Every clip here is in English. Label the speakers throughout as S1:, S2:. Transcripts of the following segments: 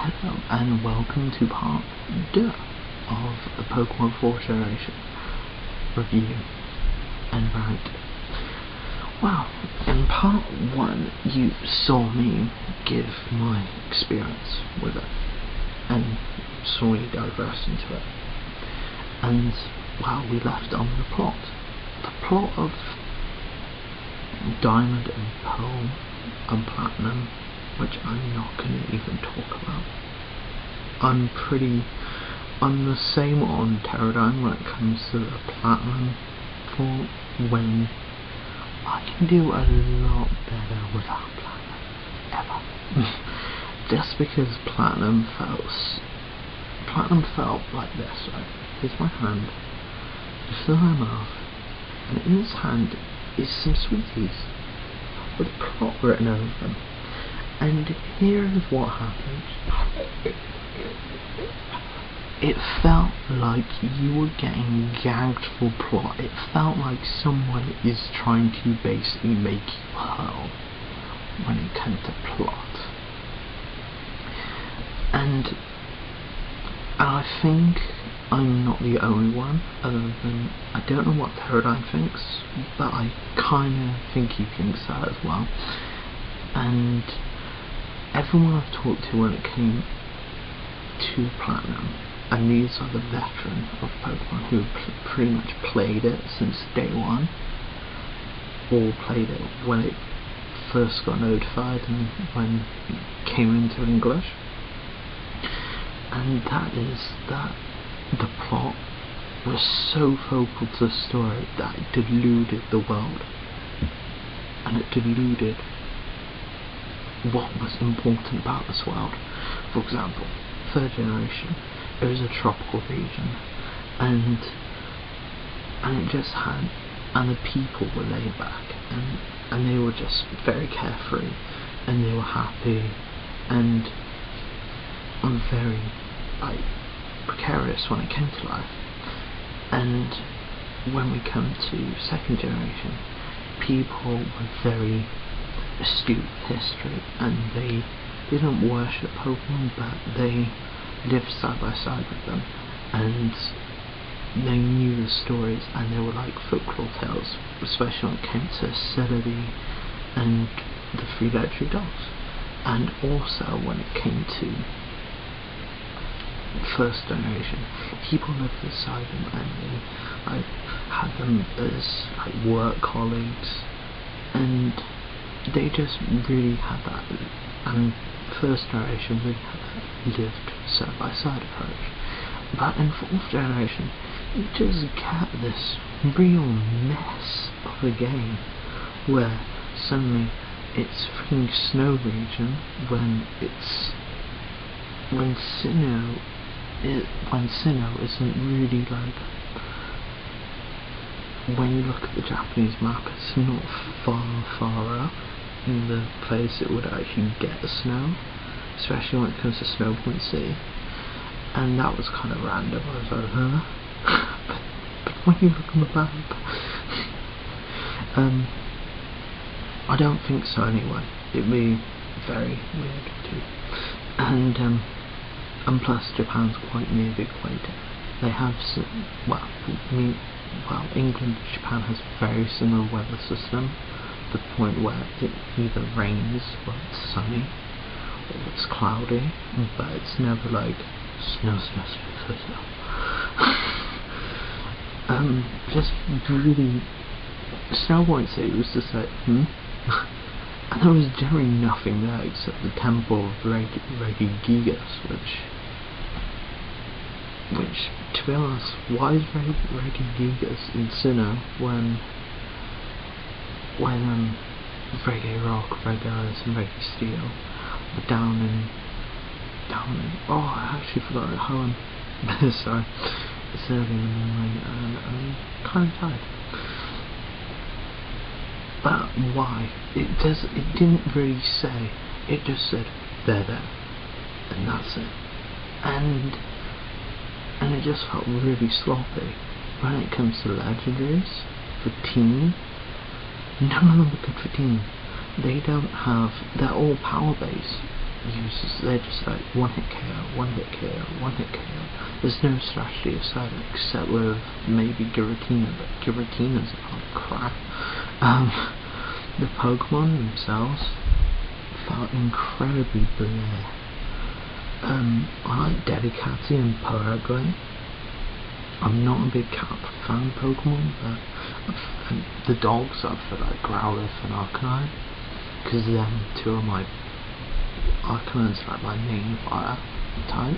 S1: Hello and welcome to part 2 of the Pokemon 4th Generation review and rant. Well, in part 1 you saw me give my experience with it and saw me diverse into it, and well, we left on the plot. The plot of Diamond and Pearl and Platinum, which I'm not going to even talk about. I'm the same on Pterodine when it comes to the Platinum form, when I can do a lot better without Platinum, ever. Just because Platinum felt like this, right? Here's my hand, you fill my mouth, and in his hand is some sweeties with a plot written over them. And here is what happened. It felt like you were getting gagged for plot. It felt like someone is trying to basically make you hurl when it comes to plot. And I think I'm not the only one, other than, I don't know what Pterodine thinks, but I kinda think he thinks that as well. And everyone I've talked to when it came to Platinum, and these are the veteran of Pokemon who pretty much played it since day one, or played it when it first got notified and when it came into English, and that is that the plot was so focal to the story that it deluded the world, and it deluded what was important about this world. For example, 3rd generation, it was a tropical region, and it just had, and the people were laid back, and they were just very carefree, and they were happy, and very precarious when it came to life. And when we come to 2nd generation, people were very astute with history, and they didn't worship Pokemon, but they lived side by side with them, and they knew the stories, and they were like folklore tales, especially when it came to Celebi and the 3 legendary dogs. And also when it came to 1st generation, people lived beside them, and they had them as work colleagues, and they just really had that. And 1st generation really had that lived side by side approach. But in 4th generation, you just get this real mess of a game where suddenly it's freaking snow region when Sinnoh isn't really when you look at the Japanese map, it's not far up in the place it would actually get the snow, especially when it comes to Snow Point City. And that was kind of random. I was like, huh? but when you look on the map, I don't think so anyway. It'd be very weird too. And plus Japan's quite near the equator. They have England and Japan has very similar weather system, to the point where it either rains or it's sunny or it's cloudy, but it's never like snow. Just really, Snow Point City was just like, and there was generally nothing there except the temple of Regigigas, which, to be honest, why is Regigigas in Sinnoh when Regirock, Regice and Registeel were down in, oh, I actually forgot at home. Sorry, it's early in the morning and I'm kind of tired. But why? It didn't really say. It just said they're there, and that's it. And it just felt really sloppy. When it comes to legendaries for team, none of them are good for team. They don't have. They're all power based. uses, they're just like one hit KO, one hit KO, one hit KO. There's no strategy aside except with maybe Giratina, but Giratina's not crap. The Pokemon themselves felt incredibly bleh. I like Dedicati and Paraguay. I'm not a big cat fan Pokemon, but the dogs I feel like Growlithe and Arcanine, because them two are my Arcanine's like my main fire type.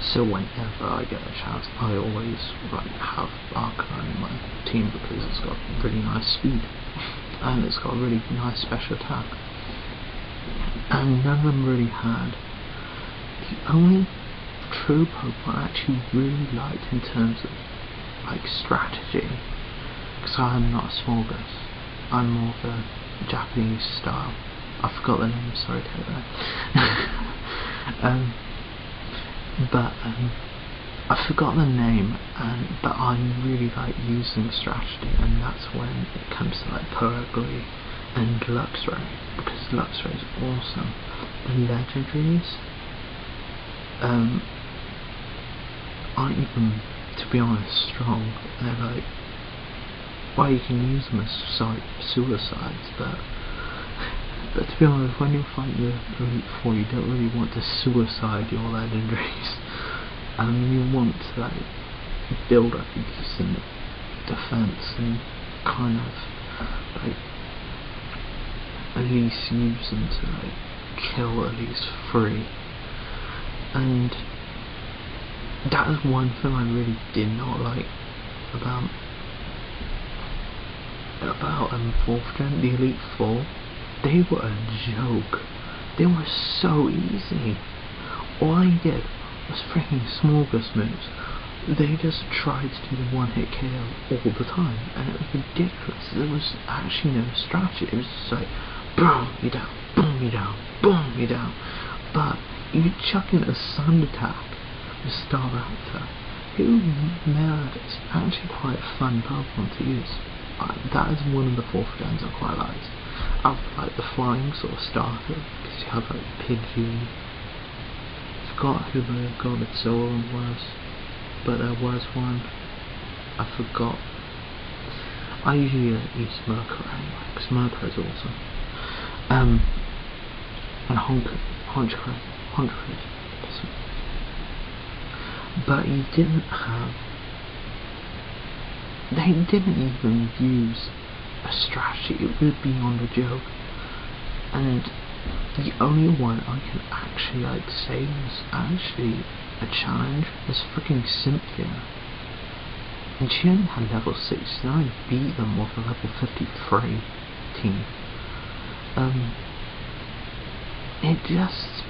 S1: So whenever I get a chance, I always have Arcanine in my team because it's got really nice speed and it's got a really nice special attack. And none of them really had. The only true Pokemon I actually really liked in terms of like strategy, because I'm not a Smorgas, I'm more of a Japanese style. I forgot the name, sorry to hear that. I forgot the name, but I really like using strategy, and that's when it comes to like Paraguay and Luxray, because Luxray is awesome. The legendaries aren't even, to be honest, strong. They're like, well, you can use them as suicides, but to be honest, when you're fighting the Elite Four, you don't really want to suicide your legendaries. You want to like build up a decent defense and kind of like at least use them to like kill at least 3. And that is one thing I really did not like about 4th gen, the Elite Four. They were a joke. They were so easy. All they did was freaking Smorgas moves. They just tried to do the one hit KO all the time, and it was ridiculous. There was actually no strategy. It was just like boom, you down, boom, you down, boom, you down. But you chuck in a Sun attack with Staraptor, who made it's actually quite a fun Pokemon to use. That is one of the 4th gens I quite liked. I like the flying sort of starter, because you have like Pidgey. Forgot who the god of Soul was, but there was one. I forgot. I usually use Murkrow anyway, because Murkrow is awesome. And Honchkrow is awesome. But you didn't have. They didn't even use a strategy. It was beyond a joke. And the only one I can actually like say was actually a challenge was freaking Cynthia. And she only had level 69, I beat them with a level 53 team. It just,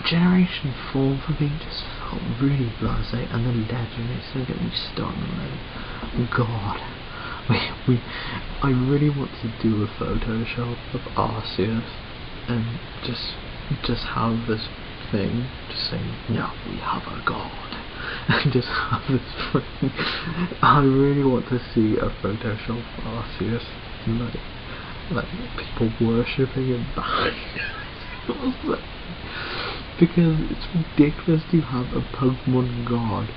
S1: Generation 4 for me just felt really blasé, and the legendaries, don't get me started on them. God. I really want to do a Photoshop of Arceus and just have this thing just saying, no, we have a god, and just have this freaking, I really want to see a Photoshop of Arceus, like people worshipping him behind us. Because it's ridiculous to have a Pokemon god.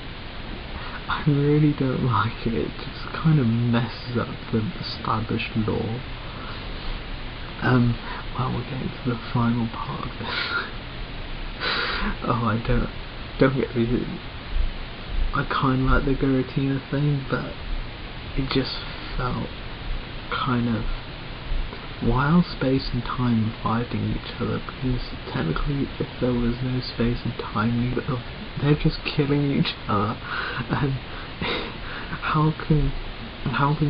S1: I really don't like it. It just kind of messes up the established lore. Well, we're getting to the final part of this. Oh, don't get me. I kind of like the Giratina thing, but it just felt kind of while space and time fighting each other, because technically if there was no space and time, they're just killing each other. And how can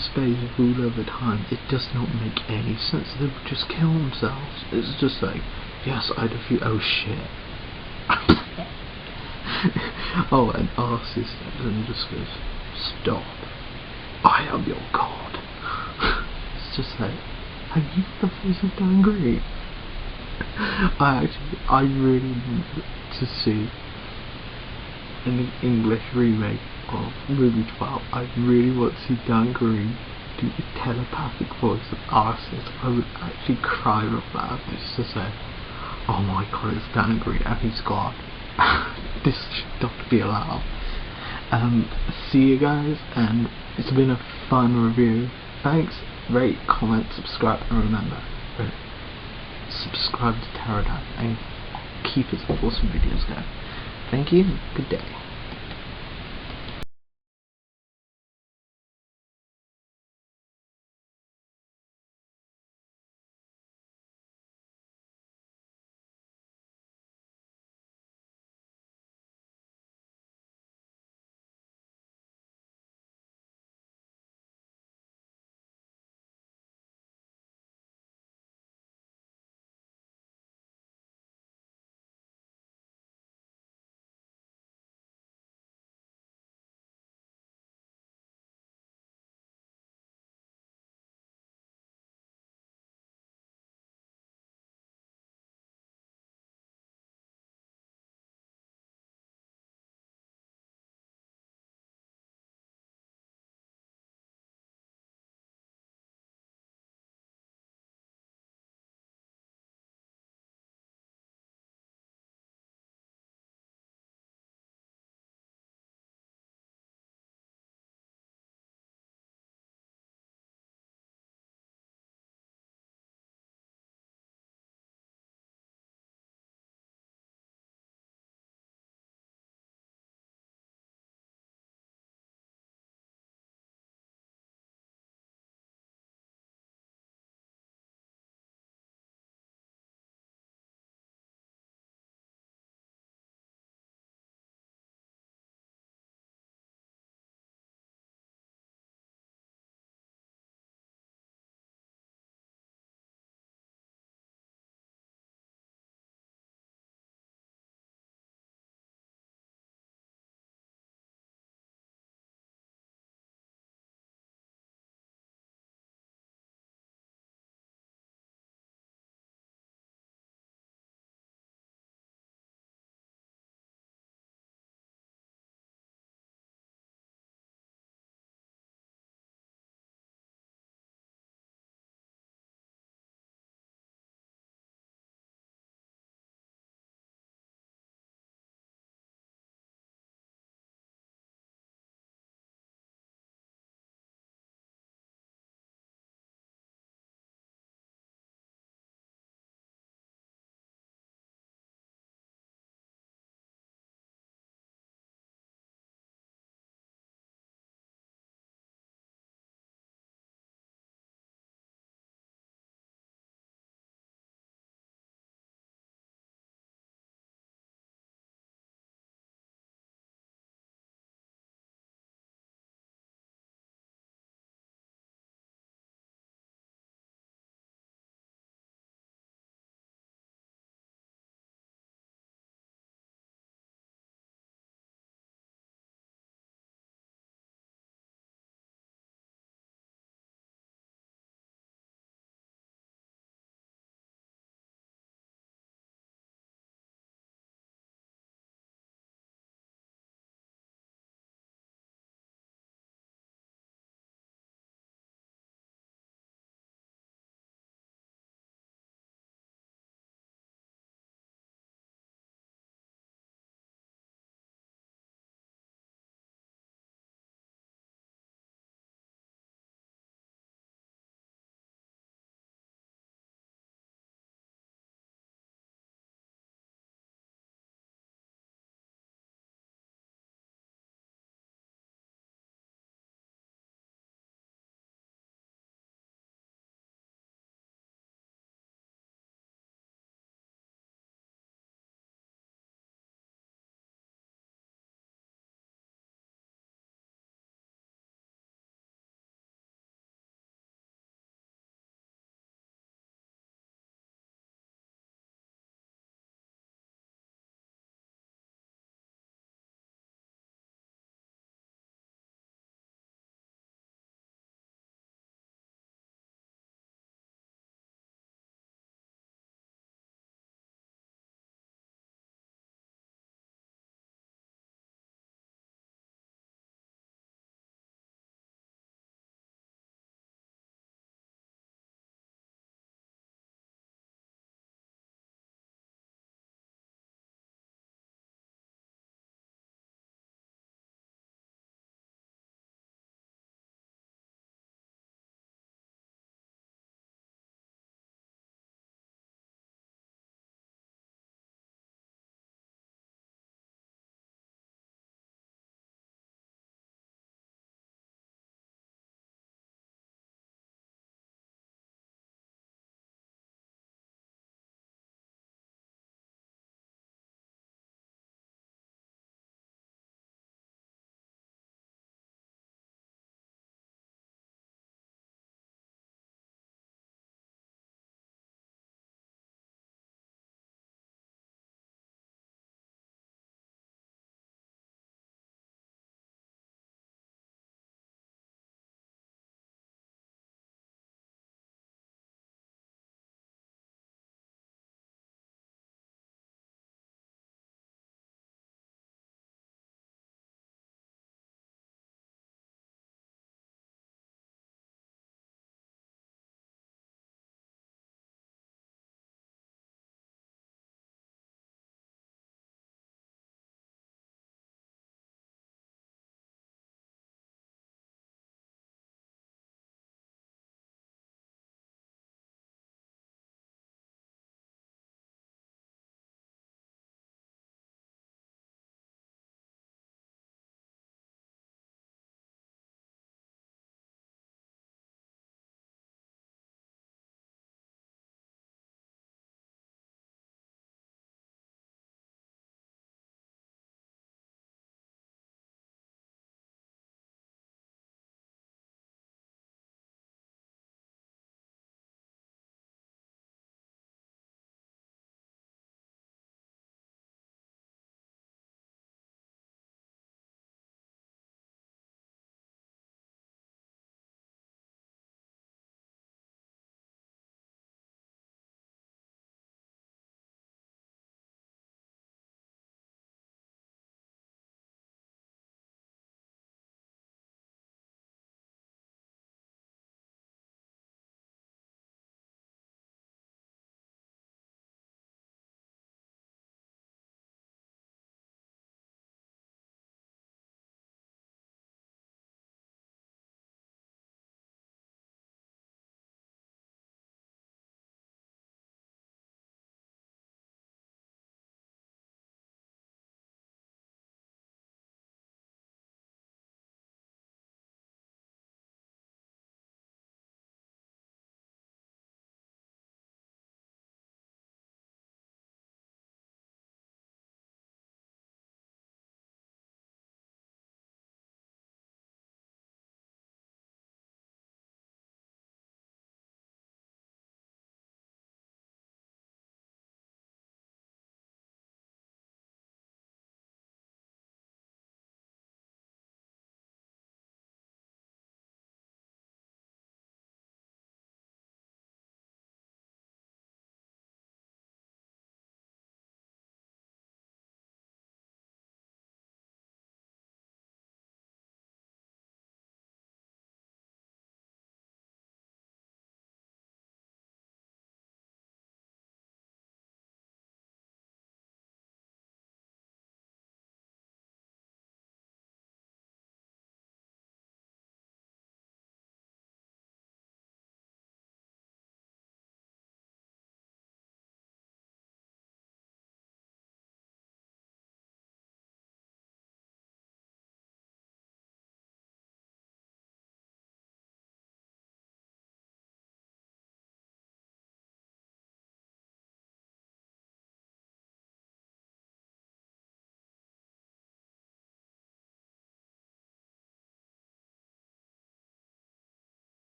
S1: space rule over time? It does not make any sense. They would just kill themselves. It's just like, yes, I defeat, oh shit. Oh, and Arceus and just goes, stop, I am your god. It's just like, have you got the face of Dangry? I really want to see in the English remake of Movie 12, I really want to see Dangry do the telepathic voice of Arceus. I would actually cry with that. It's just like, Oh my god, it's angry and he's gone. This should not be allowed. See you guys, and it's been a fun review. Thanks, rate, comment, subscribe, and remember, subscribe to Pterodon and keep his awesome videos going. Thank you, good day.